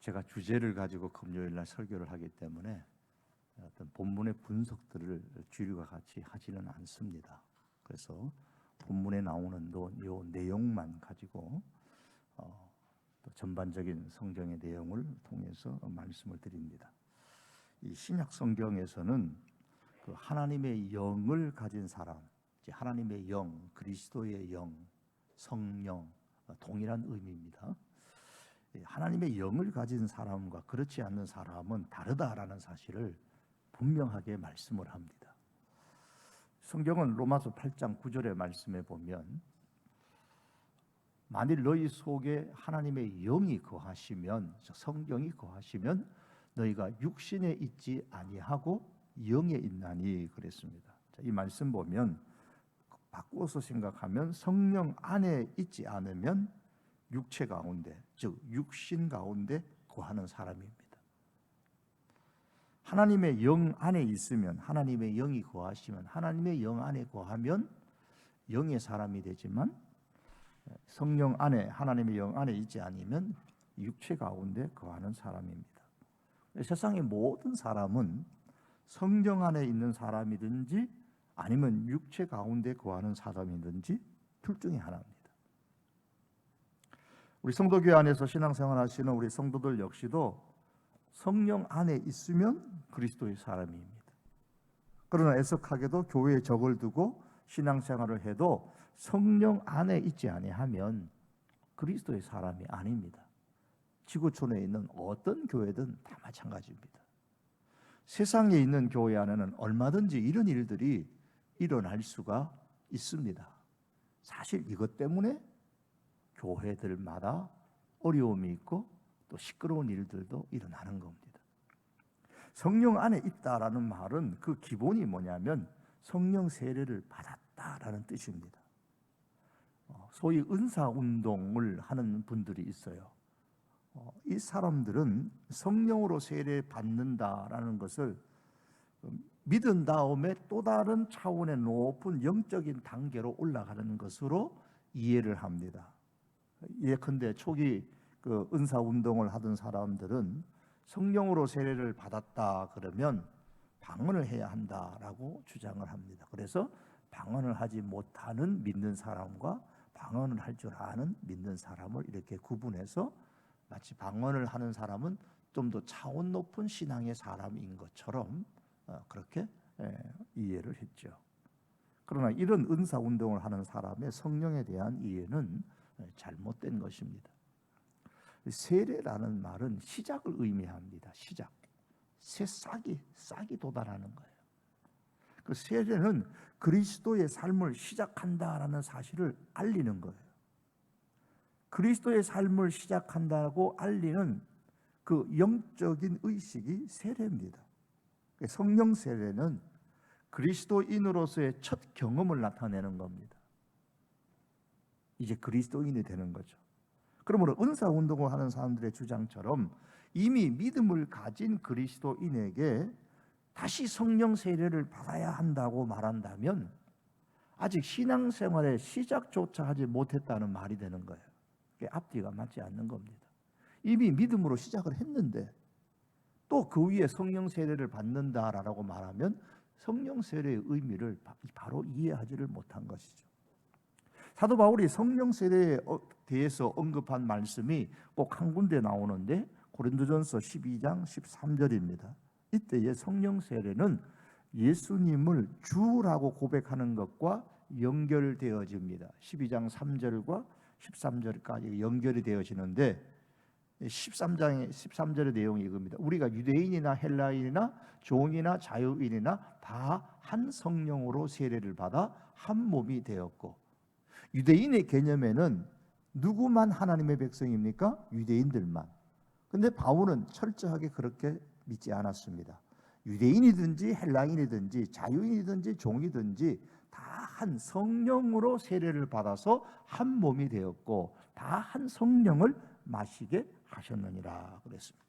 제가 주제를 가지고 금요일 날 설교를 하기 때문에 어떤 본문의 분석들을 주일과 같이 하지는 않습니다. 그래서 본문에 나오는 요 내용만 가지고 또 전반적인 성경의 내용을 통해서 말씀을 드립니다. 이 신약 성경에서는 그 하나님의 영을 가진 사람, 하나님의 영, 그리스도의 영, 성령, 동일한 의미입니다. 하나님의 영을 가진 사람과 그렇지 않는 사람은 다르다라는 사실을 분명하게 말씀을 합니다. 성경은 로마서 8장 9절의 말씀에 보면 만일 너희 속에 하나님의 영이 거하시면, 성경이 거하시면 너희가 육신에 있지 아니하고 영에 있나니 그랬습니다. 이 말씀 보면 바꾸어서 생각하면 성령 안에 있지 않으면 육체 가운데, 즉 육신 가운데 거하는 사람입니다. 하나님의 영 안에 있으면, 하나님의 영이 거하시면, 하나님의 영 안에 거하면 영의 사람이 되지만 성령 안에, 하나님의 영 안에 있지 않으면 육체 가운데 거하는 사람입니다. 세상의 모든 사람은 성령 안에 있는 사람이든지 아니면 육체 가운데 거하는 사람이든지 둘 중에 하나입니다. 우리 성도교회 안에서 신앙생활 하시는 우리 성도들 역시도 성령 안에 있으면 그리스도의 사람입니다. 그러나 애석하게도 교회에 적을 두고 신앙생활을 해도 성령 안에 있지 아니하면 그리스도의 사람이 아닙니다. 지구촌에 있는 어떤 교회든 다 마찬가지입니다. 세상에 있는 교회 안에는 얼마든지 이런 일들이 일어날 수가 있습니다. 사실 이것 때문에 교회들마다 어려움이 있고 또 시끄러운 일들도 일어나는 겁니다. 성령 안에 있다라는 말은 그 기본이 뭐냐면 성령 세례를 받았다라는 뜻입니다. 소위 은사 운동을 하는 분들이 있어요. 이 사람들은 성령으로 세례 받는다라는 것을 믿은 다음에 또 다른 차원의 높은 영적인 단계로 올라가는 것으로 이해를 합니다. 예컨대 초기 그 은사 운동을 하던 사람들은 성령으로 세례를 받았다 그러면 방언을 해야 한다라고 주장을 합니다. 그래서 방언을 하지 못하는 믿는 사람과 방언을 할 줄 아는 믿는 사람을 이렇게 구분해서 마치 방언을 하는 사람은 좀 더 차원 높은 신앙의 사람인 것처럼 그렇게 이해를 했죠. 그러나 이런 은사 운동을 하는 사람의 성령에 대한 이해는 잘못된 것입니다. 세례라는 말은 시작을 의미합니다. 시작. 새싹이 돋아나는 거예요. 그 세례는 그리스도의 삶을 시작한다라는 사실을 알리는 거예요. 그리스도의 삶을 시작한다고 알리는 그 영적인 의식이 세례입니다. 성령 세례는 그리스도인으로서의 첫 경험을 나타내는 겁니다. 이제 그리스도인이 되는 거죠. 그러므로 은사 운동을 하는 사람들의 주장처럼 이미 믿음을 가진 그리스도인에게 다시 성령 세례를 받아야 한다고 말한다면 아직 신앙생활의 시작조차 하지 못했다는 말이 되는 거예요. 앞뒤가 맞지 않는 겁니다. 이미 믿음으로 시작을 했는데 또 그 위에 성령 세례를 받는다라고 말하면 성령 세례의 의미를 바로 이해하지를 못한 것이죠. 사도 바울이 성령 세례에 대해서 언급한 말씀이 꼭 한 군데 나오는데 고린도전서 12장 13절입니다. 이때의 성령 세례는 예수님을 주라고 고백하는 것과 연결되어집니다. 12장 3절과 13절까지 연결이 되어지는데 13절의 내용이 이겁니다. 우리가 유대인이나 헬라인이나 종이나 자유인이나 다 한 성령으로 세례를 받아 한 몸이 되었고, 유대인의 개념에는 누구만 하나님의 백성입니까? 유대인들만. 근데 바울은 철저하게 그렇게 믿지 않았습니다. 유대인이든지 헬라인이든지 자유인이든지 종이든지 다 한 성령으로 세례를 받아서 한 몸이 되었고 다 한 성령을 마시게 하셨느니라 그랬습니다.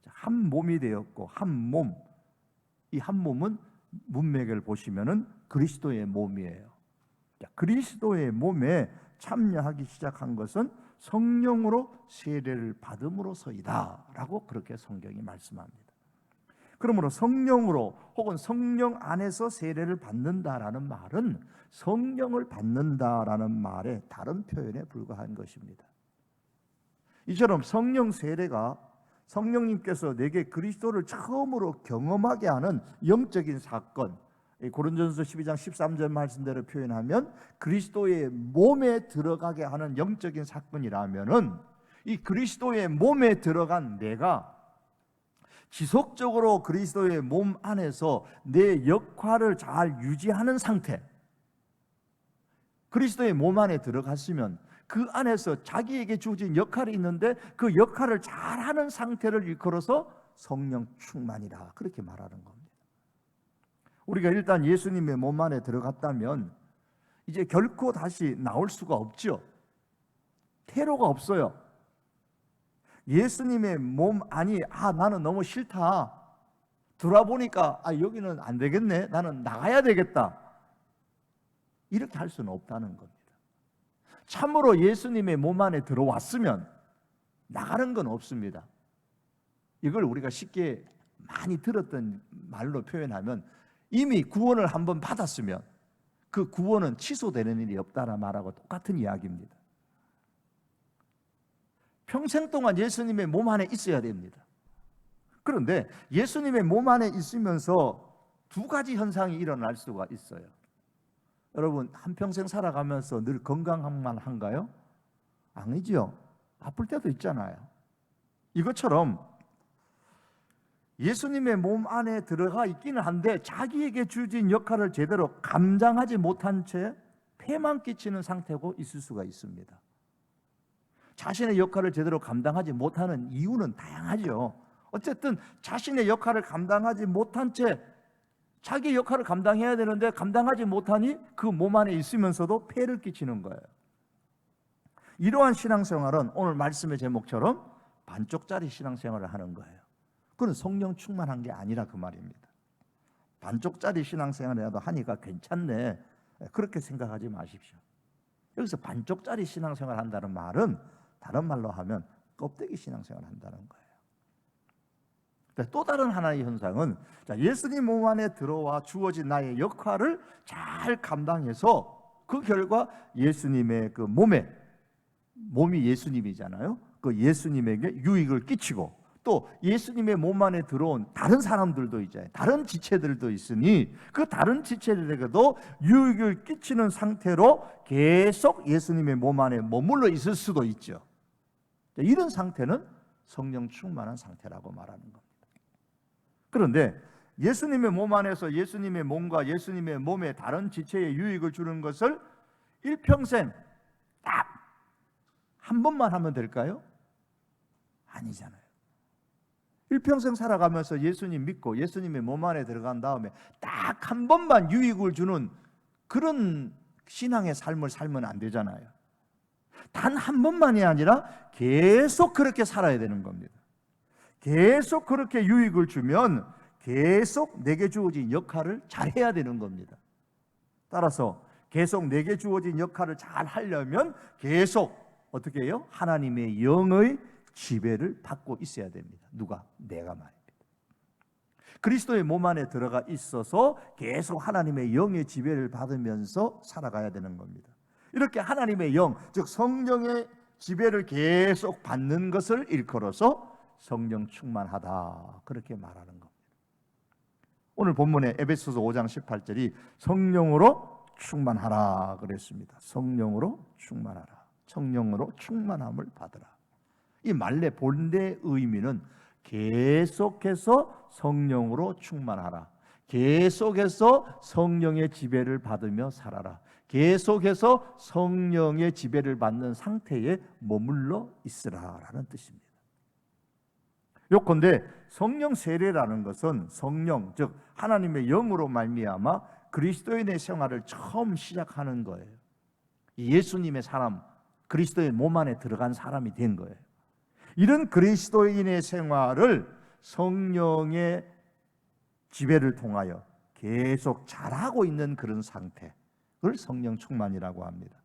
한 몸이 되었고 한 몸, 이 한 몸은 문맥을 보시면은 그리스도의 몸이에요. 그리스도의 몸에 참여하기 시작한 것은 성령으로 세례를 받음으로서이다 라고 그렇게 성경이 말씀합니다. 그러므로 성령으로 혹은 성령 안에서 세례를 받는다라는 말은 성령을 받는다라는 말의 다른 표현에 불과한 것입니다. 이처럼 성령 세례가 성령님께서 내게 그리스도를 처음으로 경험하게 하는 영적인 사건, 고린도전서 12장 13절 말씀대로 표현하면 그리스도의 몸에 들어가게 하는 영적인 사건이라면은 이 그리스도의 몸에 들어간 내가 지속적으로 그리스도의 몸 안에서 내 역할을 잘 유지하는 상태, 그리스도의 몸 안에 들어갔으면 그 안에서 자기에게 주어진 역할이 있는데 그 역할을 잘하는 상태를 일컬어서 성령 충만이라 그렇게 말하는 겁니다. 우리가 일단 예수님의 몸 안에 들어갔다면 이제 결코 다시 나올 수가 없죠. 퇴로가 없어요. 예수님의 몸 안이 나는 너무 싫다, 돌아보니까 여기는 안 되겠네, 나는 나가야 되겠다, 이렇게 할 수는 없다는 겁니다. 참으로 예수님의 몸 안에 들어왔으면 나가는 건 없습니다. 이걸 우리가 쉽게 많이 들었던 말로 표현하면 이미 구원을 한번 받았으면 그 구원은 취소되는 일이 없다는 말하고 똑같은 이야기입니다. 평생 동안 예수님의 몸 안에 있어야 됩니다. 그런데 예수님의 몸 안에 있으면서 두 가지 현상이 일어날 수가 있어요. 여러분, 한평생 살아가면서 늘 건강만 한가요? 아니죠. 아플 때도 있잖아요. 이것처럼 예수님의 몸 안에 들어가 있기는 한데 자기에게 주어진 역할을 제대로 감당하지 못한 채 폐만 끼치는 상태고 있을 수가 있습니다. 자신의 역할을 제대로 감당하지 못하는 이유는 다양하죠. 어쨌든 자신의 역할을 감당하지 못한 채 자기 역할을 감당해야 되는데 감당하지 못하니 그 몸 안에 있으면서도 폐를 끼치는 거예요. 이러한 신앙생활은 오늘 말씀의 제목처럼 반쪽짜리 신앙생활을 하는 거예요. 그건 성령 충만한 게 아니라 그 말입니다. 반쪽짜리 신앙생활이라도 하니까 괜찮네, 그렇게 생각하지 마십시오. 여기서 반쪽짜리 신앙생활 한다는 말은 다른 말로 하면 껍데기 신앙생활 한다는 거예요. 또 다른 하나의 현상은 예수님 몸 안에 들어와 주어진 나의 역할을 잘 감당해서 그 결과 예수님의 그 몸이 예수님이잖아요. 그 예수님에게 유익을 끼치고 또 예수님의 몸 안에 들어온 다른 사람들도 있잖아요. 다른 지체들도 있으니 그 다른 지체들에게도 유익을 끼치는 상태로 계속 예수님의 몸 안에 머물러 있을 수도 있죠. 이런 상태는 성령 충만한 상태라고 말하는 겁니다. 그런데 예수님의 몸 안에서 예수님의 몸과 예수님의 몸에 다른 지체에 유익을 주는 것을 일평생 딱 한 번만 하면 될까요? 아니잖아요. 일평생 살아가면서 예수님 믿고 예수님의 몸 안에 들어간 다음에 딱 한 번만 유익을 주는 그런 신앙의 삶을 살면 안 되잖아요. 단 한 번만이 아니라 계속 그렇게 살아야 되는 겁니다. 계속 그렇게 유익을 주면 계속 내게 주어진 역할을 잘해야 되는 겁니다. 따라서 계속 내게 주어진 역할을 잘 하려면 계속 어떻게 해요? 하나님의 영의 지배를 받고 있어야 됩니다. 누가? 내가 말입니다. 그리스도의 몸 안에 들어가 있어서 계속 하나님의 영의 지배를 받으면서 살아가야 되는 겁니다. 이렇게 하나님의 영, 즉 성령의 지배를 계속 받는 것을 일컬어서 성령 충만하다, 그렇게 말하는 겁니다. 오늘 본문의 에베소서 5장 18절이 성령으로 충만하라 그랬습니다. 성령으로 충만하라. 성령으로 충만함을 받으라. 이 말의 본래 의미는 계속해서 성령으로 충만하라, 계속해서 성령의 지배를 받으며 살아라, 계속해서 성령의 지배를 받는 상태에 머물러 있으라라는 뜻입니다. 요컨대 성령 세례라는 것은 성령, 즉 하나님의 영으로 말미암아 그리스도인의 생활을 처음 시작하는 거예요. 예수님의 사람, 그리스도의 몸 안에 들어간 사람이 된 거예요. 이런 그리스도인의 생활을 성령의 지배를 통하여 계속 잘하고 있는 그런 상태, 그걸 성령 충만이라고 합니다.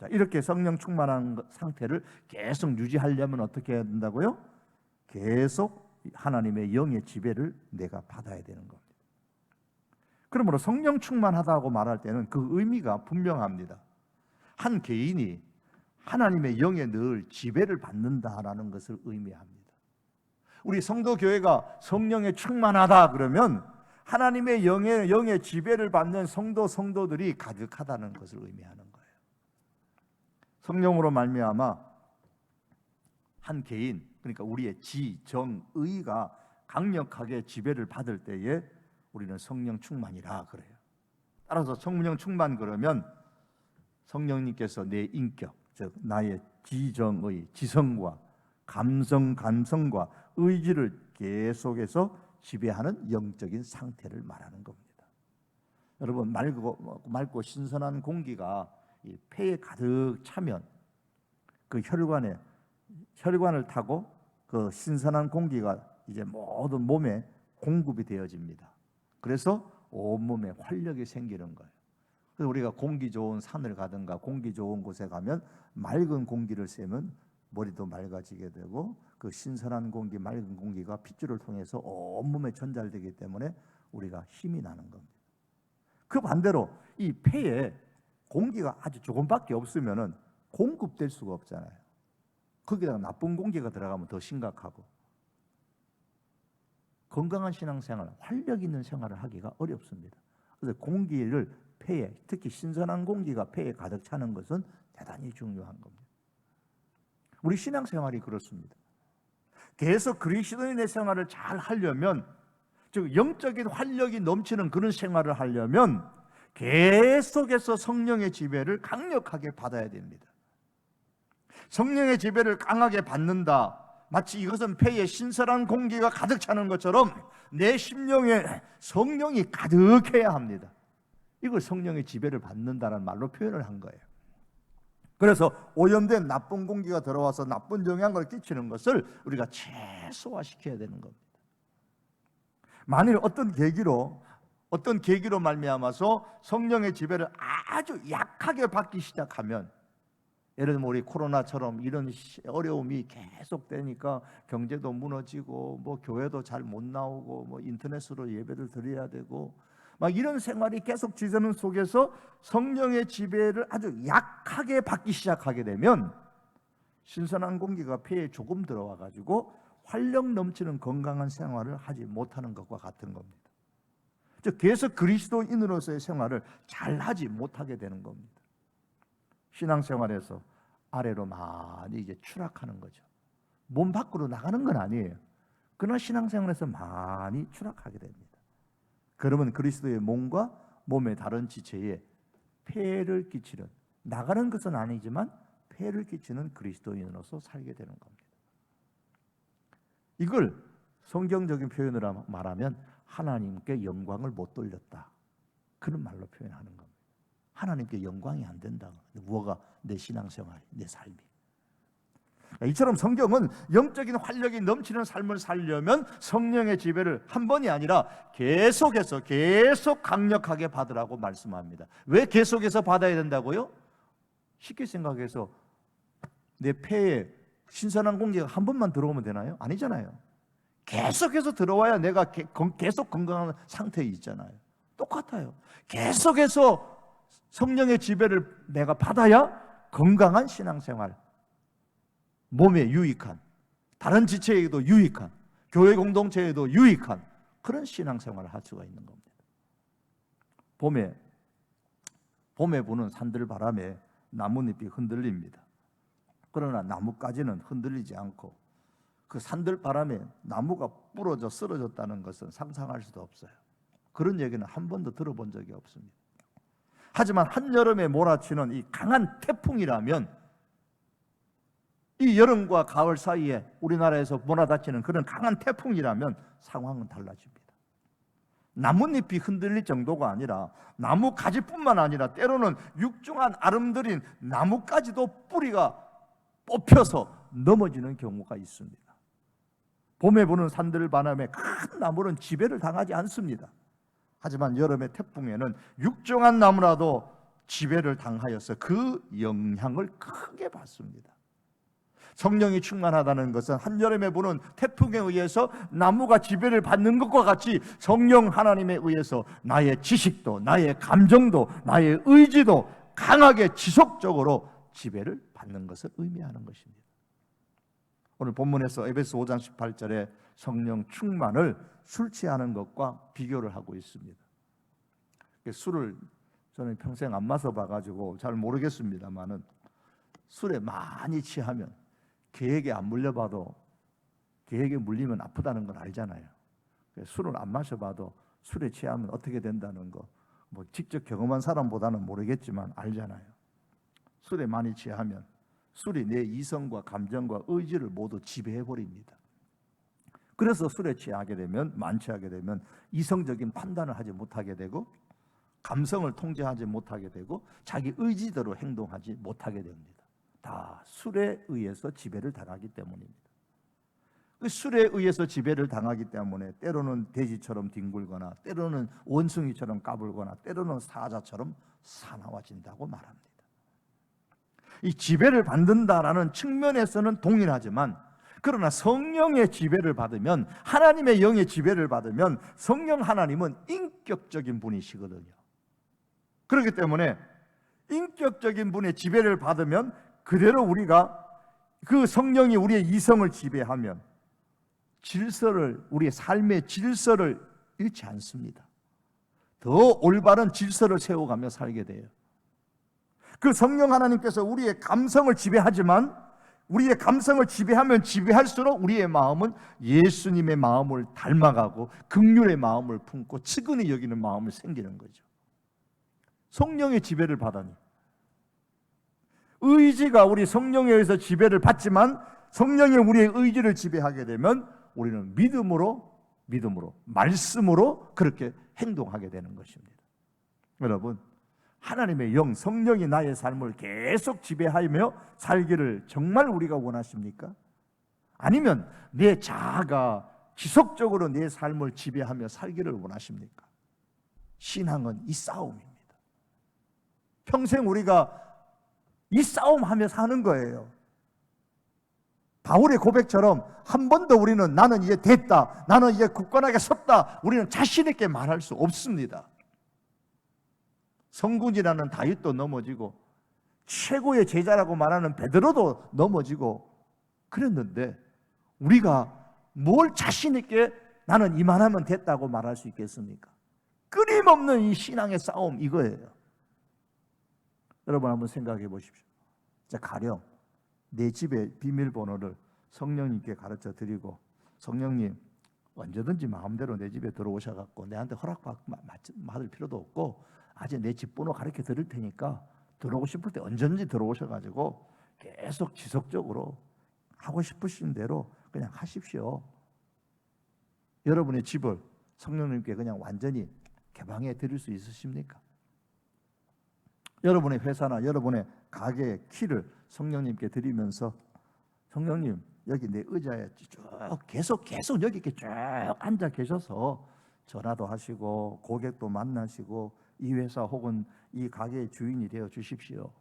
자, 이렇게 성령 충만한 상태를 계속 유지하려면 어떻게 해야 된다고요? 계속 하나님의 영의 지배를 내가 받아야 되는 겁니다. 그러므로 성령 충만하다고 말할 때는 그 의미가 분명합니다. 한 개인이 하나님의 영에 늘 지배를 받는다라는 것을 의미합니다. 우리 성도교회가 성령에 충만하다 그러면 하나님의 영의 지배를 받는 성도들이 가득하다는 것을 의미하는 거예요. 성령으로 말미암아 한 개인, 그러니까 우리의 지, 정, 의가 강력하게 지배를 받을 때에 우리는 성령 충만이라 그래요. 따라서 성령 충만 그러면 성령님께서 내 인격, 즉 나의 지정의, 지성과 감성과 의지를 계속해서 지배하는 영적인 상태를 말하는 겁니다. 여러분, 맑고 신선한 공기가 이 폐에 가득 차면 그 혈관을 타고 그 신선한 공기가 이제 모든 몸에 공급이 되어집니다. 그래서 온몸에 활력이 생기는 거예요. 그래서 우리가 공기 좋은 산을 가든가 공기 좋은 곳에 가면 맑은 공기를 쐬면 머리도 맑아지게 되고 그 신선한 공기, 맑은 공기가 핏줄을 통해서 온몸에 전달되기 때문에 우리가 힘이 나는 겁니다. 그 반대로 이 폐에 공기가 아주 조금밖에 없으면 공급될 수가 없잖아요. 거기다가 나쁜 공기가 들어가면 더 심각하고, 건강한 신앙생활, 활력 있는 생활을 하기가 어렵습니다. 그래서 공기를 폐에, 특히 신선한 공기가 폐에 가득 차는 것은 대단히 중요한 겁니다. 우리 신앙생활이 그렇습니다. 계속 그리스도인의 생활을 잘 하려면, 즉 영적인 활력이 넘치는 그런 생활을 하려면 계속해서 성령의 지배를 강력하게 받아야 됩니다. 성령의 지배를 강하게 받는다, 마치 이것은 폐에 신선한 공기가 가득 차는 것처럼 내 심령에 성령이 가득해야 합니다. 이걸 성령의 지배를 받는다는 말로 표현을 한 거예요. 그래서 오염된 나쁜 공기가 들어와서 나쁜 영향을 끼치는 것을 우리가 최소화시켜야 되는 겁니다. 만일 어떤 계기로 말미암아서 성령의 지배를 아주 약하게 받기 시작하면, 예를 들면 우리 코로나처럼 이런 어려움이 계속되니까 경제도 무너지고 뭐 교회도 잘 못 나오고 뭐 인터넷으로 예배를 드려야 되고 막 이런 생활이 계속 지저는 속에서 성령의 지배를 아주 약하게 받기 시작하게 되면 신선한 공기가 폐에 조금 들어와 가지고 활력 넘치는 건강한 생활을 하지 못하는 것과 같은 겁니다. 즉 계속 그리스도인으로서의 생활을 잘 하지 못하게 되는 겁니다. 신앙생활에서 아래로 많이 이제 추락하는 거죠. 몸 밖으로 나가는 건 아니에요. 그러나 신앙생활에서 많이 추락하게 됩니다. 그러면 그리스도의 몸과 몸의 다른 지체에 폐해를 끼치는, 나가는 것은 아니지만 폐해를 끼치는 그리스도인으로서 살게 되는 겁니다. 이걸 성경적인 표현으로 말하면 하나님께 영광을 못 돌렸다, 그런 말로 표현하는 겁니다. 하나님께 영광이 안 된다. 뭐가? 내 신앙생활, 내 삶이. 이처럼 성경은 영적인 활력이 넘치는 삶을 살려면 성령의 지배를 한 번이 아니라 계속해서 계속 강력하게 받으라고 말씀합니다. 왜 계속해서 받아야 된다고요? 쉽게 생각해서 내 폐에 신선한 공기가 한 번만 들어오면 되나요? 아니잖아요. 계속해서 들어와야 내가 계속 건강한 상태에 있잖아요. 똑같아요. 계속해서 성령의 지배를 내가 받아야 건강한 신앙생활, 몸에 유익한, 다른 지체에도 유익한, 교회 공동체에도 유익한 그런 신앙생활을 할 수가 있는 겁니다. 봄에 부는 산들바람에 나뭇잎이 흔들립니다. 그러나 나뭇가지는 흔들리지 않고 그 산들바람에 나무가 부러져 쓰러졌다는 것은 상상할 수도 없어요. 그런 얘기는 한 번도 들어본 적이 없습니다. 하지만 한여름에 몰아치는 이 강한 태풍이라면, 이 여름과 가을 사이에 우리나라에서 몰아닥치는 그런 강한 태풍이라면 상황은 달라집니다. 나뭇잎이 흔들릴 정도가 아니라 나무 가지뿐만 아니라 때로는 육중한 아름드린 나뭇가지도 뿌리가 뽑혀서 넘어지는 경우가 있습니다. 봄에 부는 산들바람에 큰 나무는 지배를 당하지 않습니다. 하지만 여름의 태풍에는 육중한 나무라도 지배를 당하여서 그 영향을 크게 받습니다. 성령이 충만하다는 것은 한여름에 부는 태풍에 의해서 나무가 지배를 받는 것과 같이 성령 하나님에 의해서 나의 지식도, 나의 감정도, 나의 의지도 강하게 지속적으로 지배를 받는 것을 의미하는 것입니다. 오늘 본문에서 에베소 5장 18절에 성령 충만을 술 취하는 것과 비교를 하고 있습니다. 술을 저는 평생 안 마셔봐가지고 잘 모르겠습니다만은 술에 많이 취하면 개에게 안 물려봐도 개에게 물리면 아프다는 걸 알잖아요. 술을 안 마셔봐도 술에 취하면 어떻게 된다는 거 뭐 직접 경험한 사람보다는 모르겠지만 알잖아요. 술에 많이 취하면 술이 내 이성과 감정과 의지를 모두 지배해버립니다. 그래서 술에 취하게 되면, 만취하게 되면 이성적인 판단을 하지 못하게 되고 감성을 통제하지 못하게 되고 자기 의지대로 행동하지 못하게 됩니다. 다 술에 의해서 지배를 당하기 때문입니다. 그 술에 의해서 지배를 당하기 때문에 때로는 돼지처럼 뒹굴거나 때로는 원숭이처럼 까불거나 때로는 사자처럼 사나워진다고 말합니다. 이 지배를 받는다라는 측면에서는 동일하지만 그러나 성령의 지배를 받으면, 하나님의 영의 지배를 받으면 성령 하나님은 인격적인 분이시거든요. 그렇기 때문에 인격적인 분의 지배를 받으면 그대로 우리가 그 성령이 우리의 이성을 지배하면 질서를, 우리의 삶의 질서를 잃지 않습니다. 더 올바른 질서를 세워가며 살게 돼요. 그 성령 하나님께서 우리의 감성을 지배하지만 우리의 감성을 지배하면 지배할수록 우리의 마음은 예수님의 마음을 닮아가고 긍휼의 마음을 품고 측은히 여기는 마음을 생기는 거죠. 성령의 지배를 받아니 의지가 우리 성령에 의해서 지배를 받지만 성령이 우리의 의지를 지배하게 되면 우리는 믿음으로 말씀으로 그렇게 행동하게 되는 것입니다. 여러분, 하나님의 영, 성령이 나의 삶을 계속 지배하며 살기를 정말 우리가 원하십니까? 아니면 내 자아가 지속적으로 내 삶을 지배하며 살기를 원하십니까? 신앙은 이 싸움입니다. 평생 우리가 이 싸움하며 사는 거예요. 바울의 고백처럼 한 번도 우리는 나는 이제 됐다, 나는 이제 굳건하게 섰다, 우리는 자신 있게 말할 수 없습니다. 성군이라는 다윗도 넘어지고 최고의 제자라고 말하는 베드로도 넘어지고 그랬는데 우리가 뭘 자신 있게 나는 이만하면 됐다고 말할 수 있겠습니까? 끊임없는 이 신앙의 싸움, 이거예요. 여러분 한번 생각해 보십시오. 자, 가령 내 집의 비밀번호를 성령님께 가르쳐 드리고, 성령님 언제든지 마음대로 내 집에 들어오셔갖고 내한테 허락받을 필요도 없고 아직 내 집 번호 가르쳐 드릴 테니까 들어오고 싶을 때 언제든지 들어오셔가지고 계속 지속적으로 하고 싶으신 대로 그냥 하십시오. 여러분의 집을 성령님께 그냥 완전히 개방해 드릴 수 있으십니까? 여러분의 회사나 여러분의 가게의 키를 성령님께 드리면서 성령님 여기 내 의자에 쭉 계속 여기 이렇게 쭉 앉아 계셔서 전화도 하시고 고객도 만나시고 이 회사 혹은 이 가게의 주인이 되어 주십시오.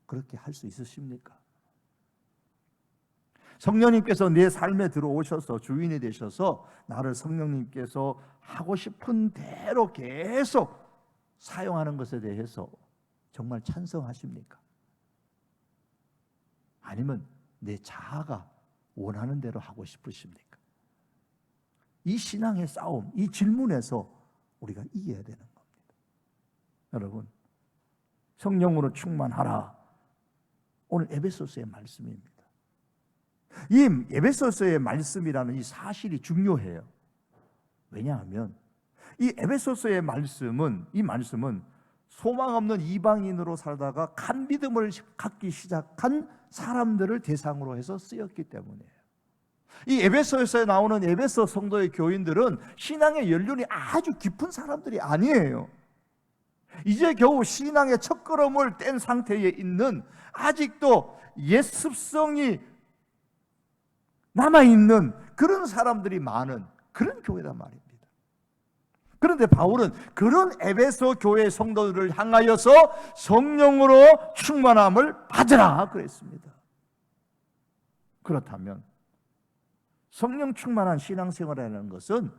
그렇게 할 수 있으십니까? 성령님께서 내 삶에 들어오셔서 주인이 되셔서 나를 성령님께서 하고 싶은 대로 계속 사용하는 것에 대해서 정말 찬성하십니까? 아니면 내 자아가 원하는 대로 하고 싶으십니까? 이 신앙의 싸움, 이 질문에서 우리가 이겨야 되는 겁니다. 여러분, 성령으로 충만하라. 오늘 에베소서의 말씀입니다. 이 에베소서의 말씀이라는 이 사실이 중요해요. 왜냐하면 이 에베소서의 말씀은, 이 말씀은 소망 없는 이방인으로 살다가 간 믿음을 갖기 시작한 사람들을 대상으로 해서 쓰였기 때문이에요. 이 에베소에서 나오는 에베소 성도의 교인들은 신앙의 연륜이 아주 깊은 사람들이 아니에요. 이제 겨우 신앙의 첫걸음을 뗀 상태에 있는, 아직도 옛 습성이 남아있는 그런 사람들이 많은 그런 교회란 말입니다. 그런데 바울은 그런 에베소 교회 성도들을 향하여서 성령으로 충만함을 받으라 그랬습니다. 그렇다면 성령 충만한 신앙생활이라는 것은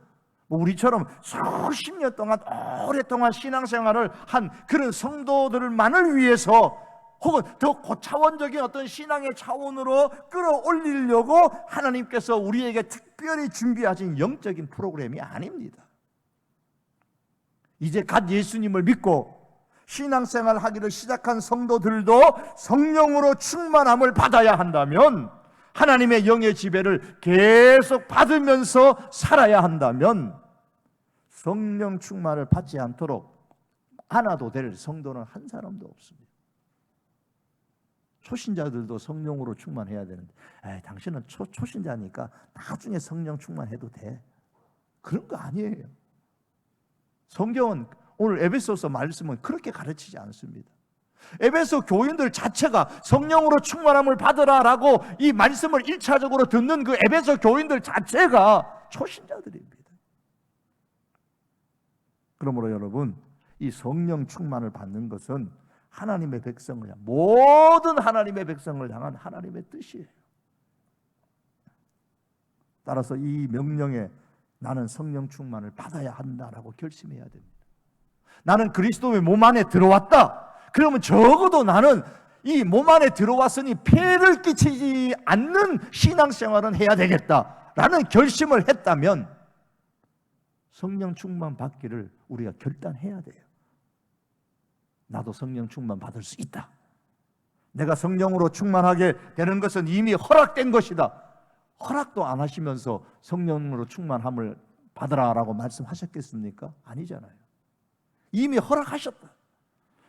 우리처럼 수십 년 동안 오랫동안 신앙생활을 한 그런 성도들만을 위해서 혹은 더 고차원적인 어떤 신앙의 차원으로 끌어올리려고 하나님께서 우리에게 특별히 준비하신 영적인 프로그램이 아닙니다. 이제 갓 예수님을 믿고 신앙생활 하기를 시작한 성도들도 성령으로 충만함을 받아야 한다면, 하나님의 영의 지배를 계속 받으면서 살아야 한다면, 성령 충만을 받지 않도록 안아도 될 성도는 한 사람도 없습니다. 초신자들도 성령으로 충만해야 되는데, 당신은 초신자니까 나중에 성령 충만해도 돼, 그런 거 아니에요. 성경은 오늘 에베소서 말씀은 그렇게 가르치지 않습니다. 에베소 교인들 자체가 성령으로 충만함을 받으라라고 이 말씀을 1차적으로 듣는 그 에베소 교인들 자체가 초신자들입니다. 그러므로 여러분, 이 성령 충만을 받는 것은 하나님의 백성을 향한, 모든 하나님의 백성을 향한 하나님의 뜻이에요. 따라서 이 명령에 나는 성령 충만을 받아야 한다라고 결심해야 됩니다. 나는 그리스도의 몸 안에 들어왔다. 그러면 적어도 나는 이 몸 안에 들어왔으니 폐를 끼치지 않는 신앙생활은 해야 되겠다라는 결심을 했다면 성령 충만 받기를 우리가 결단해야 돼요. 나도 성령 충만 받을 수 있다. 내가 성령으로 충만하게 되는 것은 이미 허락된 것이다. 허락도 안 하시면서 성령으로 충만함을 받으라라고 말씀하셨겠습니까? 아니잖아요. 이미 허락하셨다.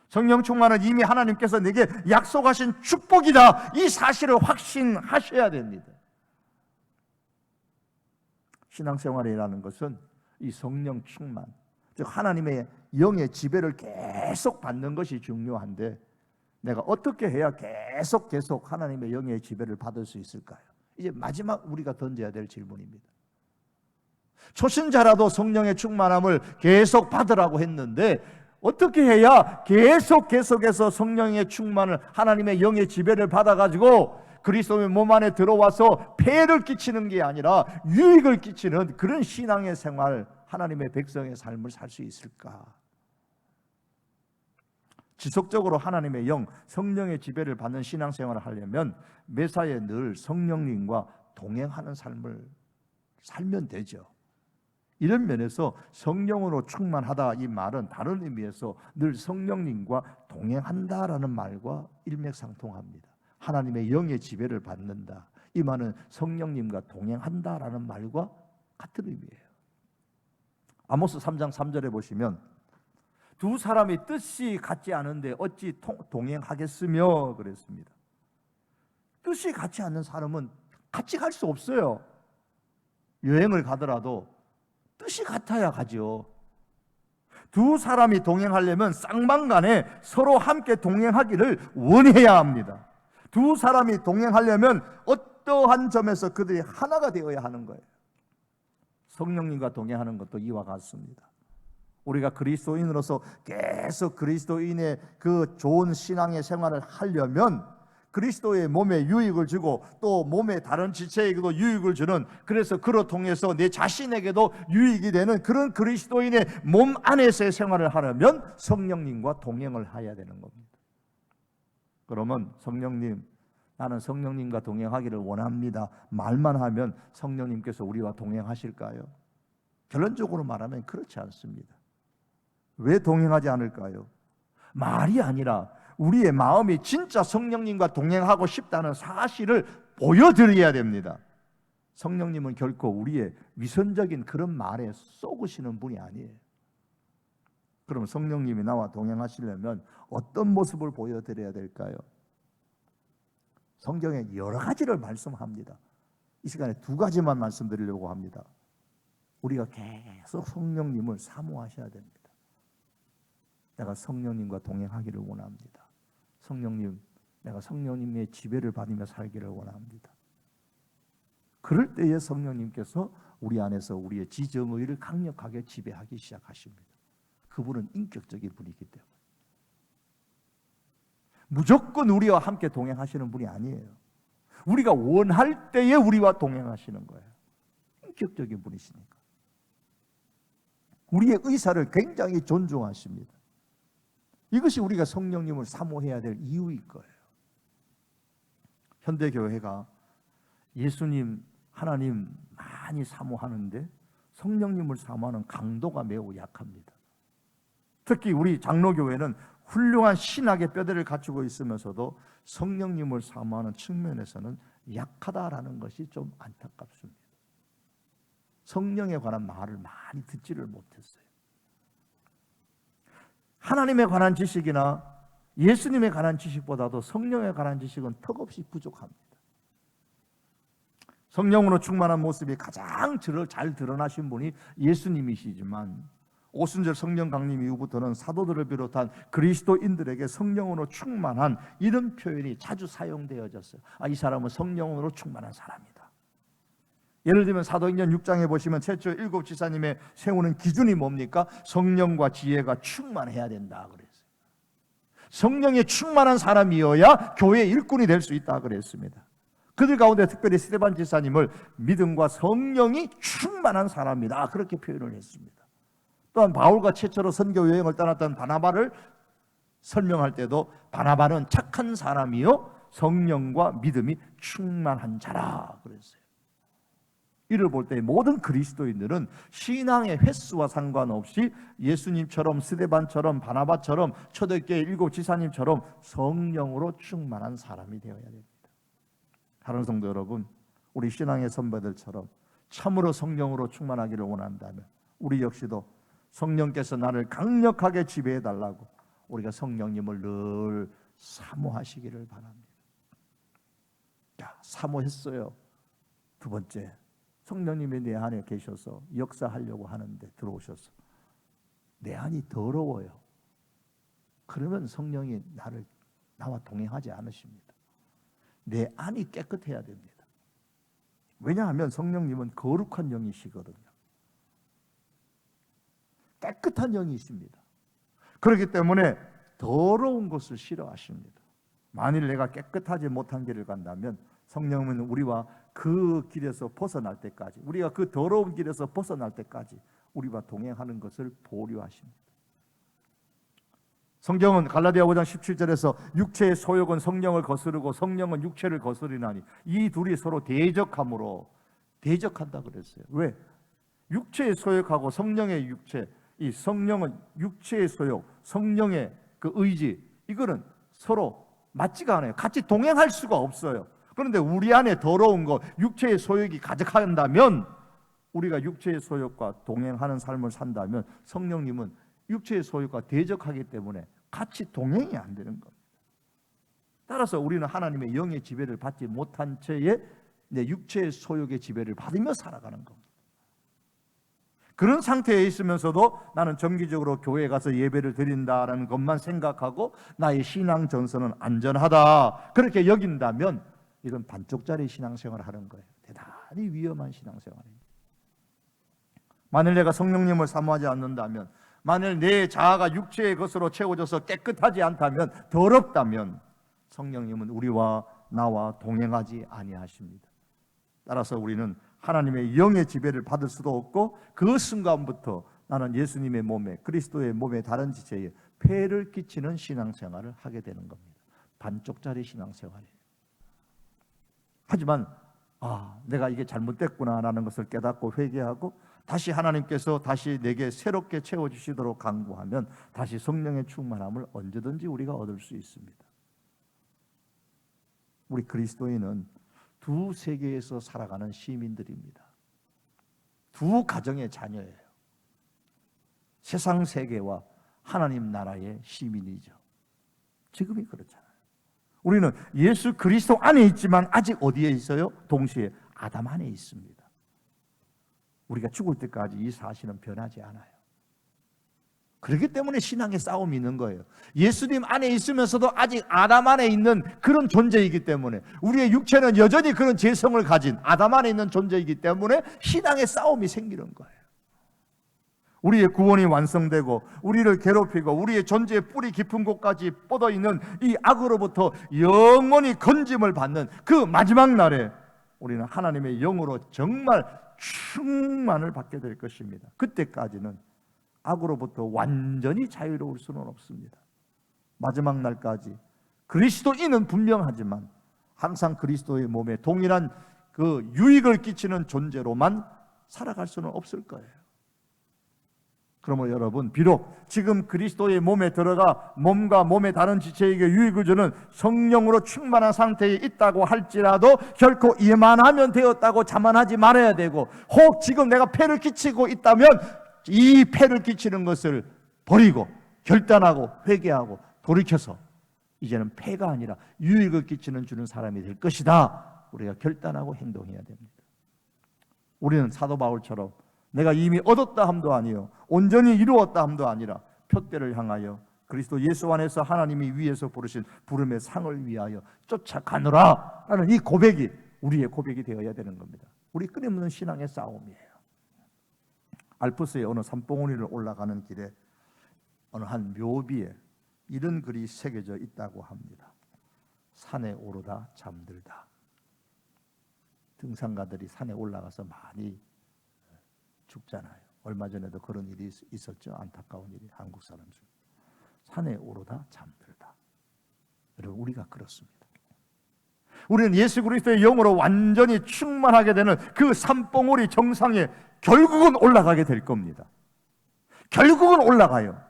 성령 충만은 이미 하나님께서 내게 약속하신 축복이다. 이 사실을 확신하셔야 됩니다. 신앙생활이라는 것은 이 성령 충만, 즉 하나님의 영의 지배를 계속 받는 것이 중요한데, 내가 어떻게 해야 계속 하나님의 영의 지배를 받을 수 있을까요? 이제 마지막 우리가 던져야 될 질문입니다. 초신자라도 성령의 충만함을 계속 받으라고 했는데 어떻게 해야 계속해서 성령의 충만을, 하나님의 영의 지배를 받아가지고 그리스도의 몸 안에 들어와서 폐를 끼치는 게 아니라 유익을 끼치는 그런 신앙의 생활, 하나님의 백성의 삶을 살 수 있을까? 지속적으로 하나님의 영, 성령의 지배를 받는 신앙생활을 하려면 매사에 늘 성령님과 동행하는 삶을 살면 되죠. 이런 면에서 성령으로 충만하다, 이 말은 다른 의미에서 늘 성령님과 동행한다라는 말과 일맥상통합니다. 하나님의 영의 지배를 받는다, 이 말은 성령님과 동행한다라는 말과 같은 의미예요. 아모스 3장 3절에 보시면 두 사람이 뜻이 같지 않은데 어찌 동행하겠으며 그랬습니다. 뜻이 같지 않는 사람은 같이 갈 수 없어요. 여행을 가더라도 뜻이 같아야 가죠. 두 사람이 동행하려면 쌍방간에 서로 함께 동행하기를 원해야 합니다. 두 사람이 동행하려면 어떠한 점에서 그들이 하나가 되어야 하는 거예요. 성령님과 동행하는 것도 이와 같습니다. 우리가 그리스도인으로서 계속 그리스도인의 그 좋은 신앙의 생활을 하려면 그리스도의 몸에 유익을 주고 또 몸의 다른 지체에게도 유익을 주는, 그래서 그로 통해서 내 자신에게도 유익이 되는 그런 그리스도인의 몸 안에서의 생활을 하려면 성령님과 동행을 해야 되는 겁니다. 그러면 성령님, 나는 성령님과 동행하기를 원합니다, 말만 하면 성령님께서 우리와 동행하실까요? 결론적으로 말하면 그렇지 않습니다. 왜 동행하지 않을까요? 말이 아니라 우리의 마음이 진짜 성령님과 동행하고 싶다는 사실을 보여드려야 됩니다. 성령님은 결코 우리의 위선적인 그런 말에 쏘으시는 분이 아니에요. 그럼 성령님이 나와 동행하시려면 어떤 모습을 보여드려야 될까요? 성경에 여러 가지를 말씀합니다. 이 시간에 두 가지만 말씀드리려고 합니다. 우리가 계속 성령님을 사모하셔야 됩니다. 내가 성령님과 동행하기를 원합니다. 성령님, 내가 성령님의 지배를 받으며 살기를 원합니다. 그럴 때에 성령님께서 우리 안에서 우리의 지정의를 강력하게 지배하기 시작하십니다. 그분은 인격적인 분이기 때문에 무조건 우리와 함께 동행하시는 분이 아니에요. 우리가 원할 때에 우리와 동행하시는 거예요. 인격적인 분이시니까 우리의 의사를 굉장히 존중하십니다. 이것이 우리가 성령님을 사모해야 될 이유일 거예요. 현대교회가 예수님, 하나님 많이 사모하는데 성령님을 사모하는 강도가 매우 약합니다. 특히 우리 장로교회는 훌륭한 신학의 뼈대를 갖추고 있으면서도 성령님을 사모하는 측면에서는 약하다라는 것이 좀 안타깝습니다. 성령에 관한 말을 많이 듣지를 못했어요. 하나님에 관한 지식이나 예수님에 관한 지식보다도 성령에 관한 지식은 턱없이 부족합니다. 성령으로 충만한 모습이 가장 잘 드러나신 분이 예수님이시지만 오순절 성령 강림 이후부터는 사도들을 비롯한 그리스도인들에게 성령으로 충만한 이런 표현이 자주 사용되어졌어요. 이 사람은 성령으로 충만한 사람이다. 예를 들면 사도행전 6장에 보시면 최초 7 지사님의 세우는 기준이 뭡니까? 성령과 지혜가 충만해야 된다 그랬어요. 성령에 충만한 사람이어야 교회의 일꾼이 될 수 있다 그랬습니다. 그들 가운데 특별히 스데반 지사님을 믿음과 성령이 충만한 사람이다 그렇게 표현을 했습니다. 또한 바울과 최초로 선교 여행을 떠났던 바나바를 설명할 때도 바나바는 착한 사람이요 성령과 믿음이 충만한 자라 그랬어요. 이를 볼 때 모든 그리스도인들은 신앙의 횟수와 상관없이 예수님처럼 스데반처럼 바나바처럼 초대교회 7 지사님처럼 성령으로 충만한 사람이 되어야 됩니다. 사랑하는 성도 여러분, 우리 신앙의 선배들처럼 참으로 성령으로 충만하기를 원한다면 우리 역시도 성령께서 나를 강력하게 지배해달라고 우리가 성령님을 늘 사모하시기를 바랍니다. 사모했어요. 두 번째, 성령님이 내 안에 계셔서 역사하려고 하는데 들어오셔서 내 안이 더러워요. 그러면 성령이 나와 동행하지 않으십니다. 내 안이 깨끗해야 됩니다. 왜냐하면 성령님은 거룩한 영이시거든요. 깨끗한 영이십니다. 그렇기 때문에 더러운 것을 싫어하십니다. 만일 내가 깨끗하지 못한 길을 간다면 성령은 우리와 그 길에서 벗어날 때까지, 우리가 그 더러운 길에서 벗어날 때까지 우리와 동행하는 것을 보류하십니다. 성경은 갈라디아 5장 17절에서 육체의 소욕은 성령을 거스르고 성령은 육체를 거스리나니 이 둘이 서로 대적함으로 대적한다 그랬어요. 왜? 육체의 소욕하고 성령의 육체, 이 성령은 육체의 소욕, 성령의 그 의지, 이거는 서로 맞지가 않아요. 같이 동행할 수가 없어요. 그런데 우리 안에 더러운 것, 육체의 소욕이 가득한다면, 우리가 육체의 소욕과 동행하는 삶을 산다면 성령님은 육체의 소욕과 대적하기 때문에 같이 동행이 안 되는 겁니다. 따라서 우리는 하나님의 영의 지배를 받지 못한 채에 육체의 소욕의 지배를 받으며 살아가는 겁니다. 그런 상태에 있으면서도 나는 정기적으로 교회에 가서 예배를 드린다라는 것만 생각하고 나의 신앙 전선은 안전하다 그렇게 여긴다면 이건 반쪽짜리 신앙생활을 하는 거예요. 대단히 위험한 신앙생활입니다. 만일 내가 성령님을 사모하지 않는다면, 만일 내 자아가 육체의 것으로 채워져서 깨끗하지 않다면, 더럽다면 성령님은 우리와 나와 동행하지 아니하십니다. 따라서 우리는 하나님의 영의 지배를 받을 수도 없고 그 순간부터 나는 예수님의 몸에, 그리스도의 몸의 다른 지체에 폐를 끼치는 신앙생활을 하게 되는 겁니다. 반쪽짜리 신앙생활이에요. 하지만 내가 이게 잘못됐구나라는 것을 깨닫고 회개하고 다시 하나님께서 다시 내게 새롭게 채워주시도록 간구하면 다시 성령의 충만함을 언제든지 우리가 얻을 수 있습니다. 우리 그리스도인은 두 세계에서 살아가는 시민들입니다. 두 가정의 자녀예요. 세상 세계와 하나님 나라의 시민이죠. 지금이 그렇잖아요. 우리는 예수 그리스도 안에 있지만 아직 어디에 있어요? 동시에 아담 안에 있습니다. 우리가 죽을 때까지 이 사실은 변하지 않아요. 그렇기 때문에 신앙의 싸움이 있는 거예요. 예수님 안에 있으면서도 아직 아담 안에 있는 그런 존재이기 때문에, 우리의 육체는 여전히 그런 죄성을 가진 아담 안에 있는 존재이기 때문에 신앙의 싸움이 생기는 거예요. 우리의 구원이 완성되고 우리를 괴롭히고 우리의 존재의 뿌리 깊은 곳까지 뻗어있는 이 악으로부터 영원히 건짐을 받는 그 마지막 날에 우리는 하나님의 영으로 정말 충만을 받게 될 것입니다. 그때까지는 악으로부터 완전히 자유로울 수는 없습니다. 마지막 날까지 그리스도인은 분명하지만 항상 그리스도의 몸에 동일한 그 유익을 끼치는 존재로만 살아갈 수는 없을 거예요. 그러므로 여러분, 비록 지금 그리스도의 몸에 들어가 몸과 몸의 다른 지체에게 유익을 주는 성령으로 충만한 상태에 있다고 할지라도 결코 이해만 하면 되었다고 자만하지 말아야 되고, 혹 지금 내가 폐를 끼치고 있다면 이 폐를 끼치는 것을 버리고 결단하고 회개하고 돌이켜서 이제는 폐가 아니라 유익을 끼치는 주는 사람이 될 것이다, 우리가 결단하고 행동해야 됩니다. 우리는 사도 바울처럼 내가 이미 얻었다 함도 아니요 온전히 이루었다 함도 아니라 표대를 향하여 그리스도 예수 안에서 하나님이 위에서 부르신 부름의 상을 위하여 쫓아가노라 라는 이 고백이 우리의 고백이 되어야 되는 겁니다. 우리 끊임없는 신앙의 싸움이에요. 알프스의 어느 산봉우리를 올라가는 길에 어느 한 묘비에 이런 글이 새겨져 있다고 합니다. 산에 오르다 잠들다. 등산가들이 산에 올라가서 많이 죽잖아요. 얼마 전에도 그런 일이 있었죠. 안타까운 일이 한국 사람 중에. 산에 오르다 잠들다. 여러분, 우리가 그렇습니다. 우리는 예수 그리스도의 영으로 완전히 충만하게 되는 그 산봉우리 정상에 결국은 올라가게 될 겁니다. 결국은 올라가요.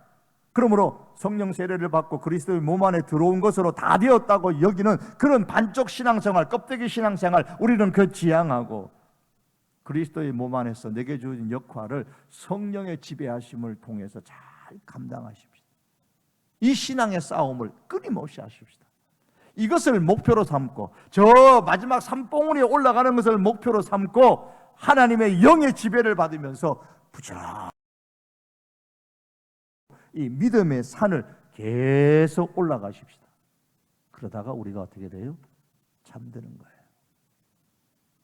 그러므로 성령 세례를 받고 그리스도의 몸 안에 들어온 것으로 다 되었다고 여기는 그런 반쪽 신앙생활, 껍데기 신앙생활, 우리는 그 지향하고 그리스도의 몸 안에서 내게 주어진 역할을 성령의 지배하심을 통해서 잘 감당하십시다. 이 신앙의 싸움을 끊임없이 하십시다. 이것을 목표로 삼고, 저 마지막 산봉우리에 올라가는 것을 목표로 삼고 하나님의 영의 지배를 받으면서 부지런히 이 믿음의 산을 계속 올라가십시다. 그러다가 우리가 어떻게 돼요? 잠드는 거예요.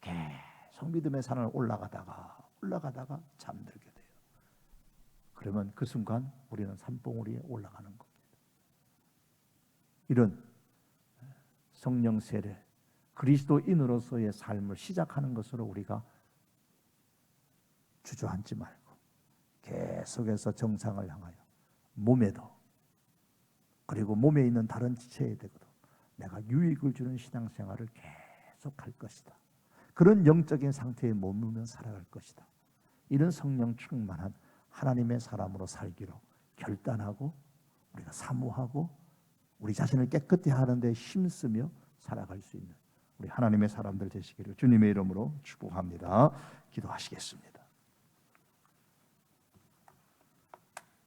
계속 믿음의 산을 올라가다가 잠들게 돼요. 그러면 그 순간 우리는 산봉우리에 올라가는 겁니다. 이런 성령 세례, 그리스도인으로서의 삶을 시작하는 것으로 우리가 주저앉지 말고 계속해서 정상을 향하여 몸에도, 그리고 몸에 있는 다른 지체에게도 내가 유익을 주는 신앙생활을 계속할 것이다. 그런 영적인 상태에 머물며 살아갈 것이다. 이런 성령 충만한 하나님의 사람으로 살기로 결단하고 우리가 사모하고 우리 자신을 깨끗이 하는 데 힘쓰며 살아갈 수 있는 우리 하나님의 사람들 되시기를 주님의 이름으로 축복합니다. 기도하시겠습니다.